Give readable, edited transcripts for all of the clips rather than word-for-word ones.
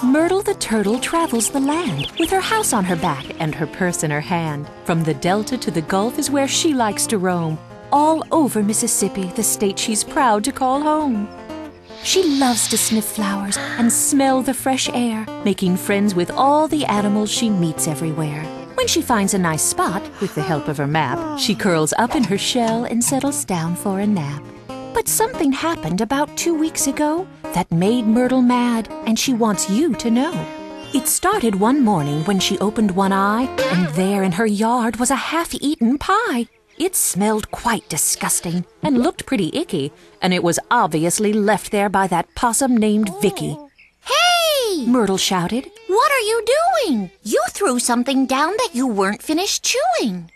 Myrtle the turtle travels the land with her house on her back and her purse in her hand. From the Delta to the Gulf is where she likes to roam. All over Mississippi, the state she's proud to call home. She loves to sniff flowers and smell the fresh air, making friends with all the animals she meets everywhere. When she finds a nice spot, with the help of her map, she curls up in her shell and settles down for a nap. But something happened about 2 weeks ago that made Myrtle mad, and she wants you to know. It started one morning when she opened one eye, and there in her yard was a half-eaten pie. It smelled quite disgusting and looked pretty icky, and it was obviously left there by that possum named Vicky. Hey! Myrtle shouted. What are you doing? You threw something down that you weren't finished chewing.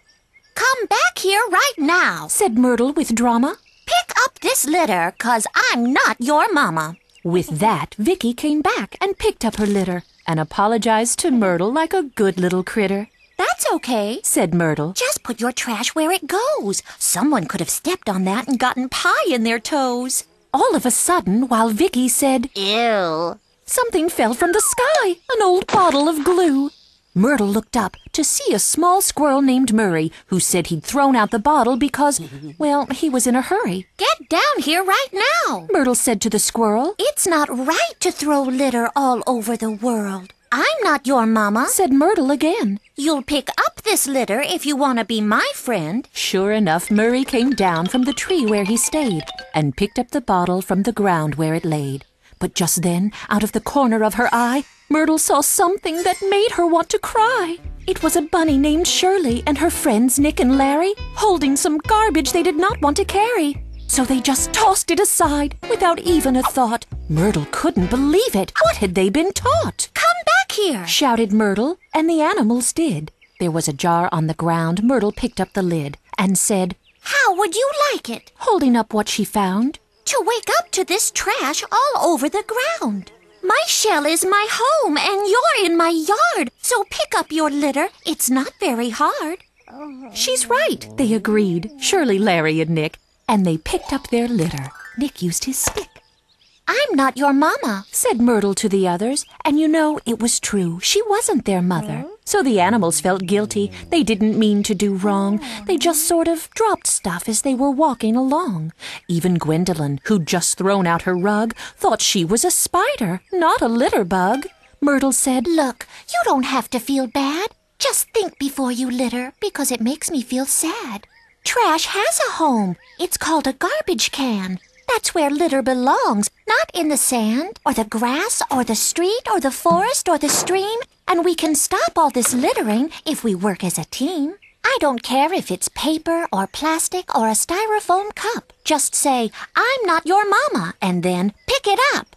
Come back here right now, said Myrtle with drama. Pick up this litter, 'cause I'm not your mama. With that, Vicky came back and picked up her litter and apologized to Myrtle like a good little critter. That's okay, said Myrtle. Just put your trash where it goes. Someone could have stepped on that and gotten pie in their toes. All of a sudden, while Vicky said, Ew, something fell from the sky, an old bottle of glue. Myrtle looked up to see a small squirrel named Murray, who said he'd thrown out the bottle because, well, he was in a hurry. Get down here right now, Myrtle said to the squirrel. It's not right to throw litter all over the world. I'm not your mama, said Myrtle again. You'll pick up this litter if you want to be my friend. Sure enough, Murray came down from the tree where he stayed and picked up the bottle from the ground where it laid. But just then, out of the corner of her eye, Myrtle saw something that made her want to cry. It was a bunny named Shirley and her friends Nick and Larry holding some garbage they did not want to carry. So they just tossed it aside without even a thought. Myrtle couldn't believe it. What had they been taught? Come back here, shouted Myrtle, and the animals did. There was a jar on the ground. Myrtle picked up the lid and said, How would you like it? Holding up what she found. To wake up to this trash all over the ground. My shell is my home and you're in my yard, so pick up your litter. It's not very hard. She's right, they agreed, Shirley, Larry, and Nick, and they picked up their litter. Nick used his stick. I'm not your mama, said Myrtle to the others, and you know it was true. She wasn't their mother. So the animals felt guilty. They didn't mean to do wrong. They just sort of dropped stuff as they were walking along. Even Gwendolyn, who'd just thrown out her rug, thought she was a spider, not a litter bug. Myrtle said, Look, you don't have to feel bad. Just think before you litter, because it makes me feel sad. Trash has a home. It's called a garbage can. That's where litter belongs, not in the sand, or the grass, or the street, or the forest, or the stream. And we can stop all this littering if we work as a team. I don't care if it's paper, or plastic, or a styrofoam cup. Just say, I'm not your mama, and then pick it up.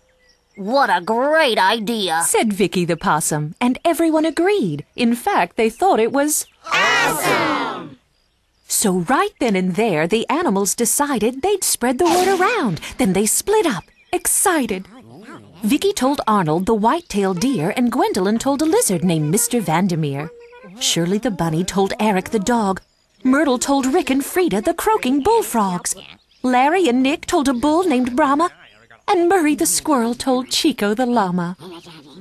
What a great idea, said Vicky the possum, and everyone agreed. In fact, they thought it was awesome! So right then and there, the animals decided they'd spread the word around. Then they split up, excited. Vicky told Arnold the white-tailed deer, and Gwendolyn told a lizard named Mr. Vandermeer. Shirley the bunny told Eric the dog. Myrtle told Rick and Frida the croaking bullfrogs. Larry and Nick told a bull named Brahma, and Murray the squirrel told Chico the llama.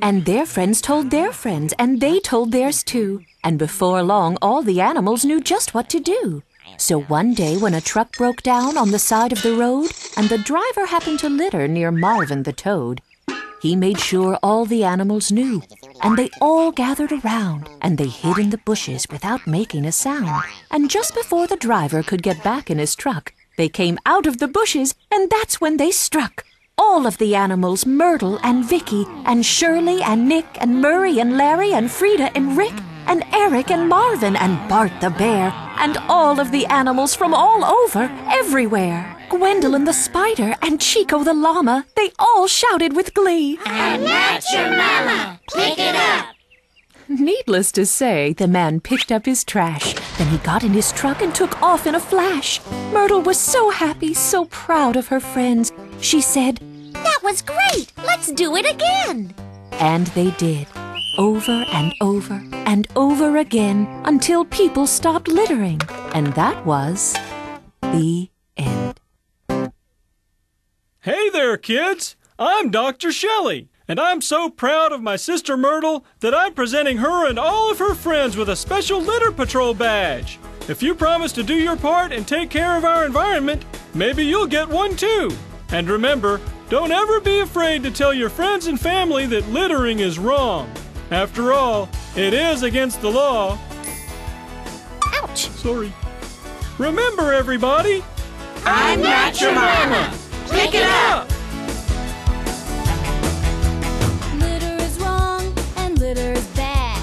And their friends told their friends, and they told theirs too. And before long, all the animals knew just what to do. So one day when a truck broke down on the side of the road, and the driver happened to litter near Marvin the toad, he made sure all the animals knew, and they all gathered around, and they hid in the bushes without making a sound. And just before the driver could get back in his truck, they came out of the bushes, and that's when they struck. All of the animals, Myrtle and Vicky and Shirley and Nick and Murray and Larry and Frida and Rick and Eric and Marvin and Bart the bear and all of the animals from all over, everywhere. Gwendolyn the spider and Chico the llama, they all shouted with glee. I'm not your mama. Pick it up. Needless to say, the man picked up his trash. Then he got in his truck and took off in a flash. Myrtle was so happy, so proud of her friends. She said, That was great! Let's do it again! And they did, over and over and over again, until people stopped littering. And that was the end. Hey there, kids! I'm Dr. Shelley, And I'm so proud of my sister Myrtle that I'm presenting her and all of her friends with a special Litter Patrol badge. If you promise to do your part and take care of our environment, maybe you'll get one too. And remember, don't ever be afraid to tell your friends and family that littering is wrong. After all, it is against the law. Ouch! Sorry. Remember, everybody, I'm not your mama. Pick it up! Litter is wrong and litter is bad.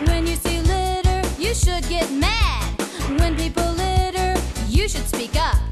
When you see litter, you should get mad. When people litter, you should speak up.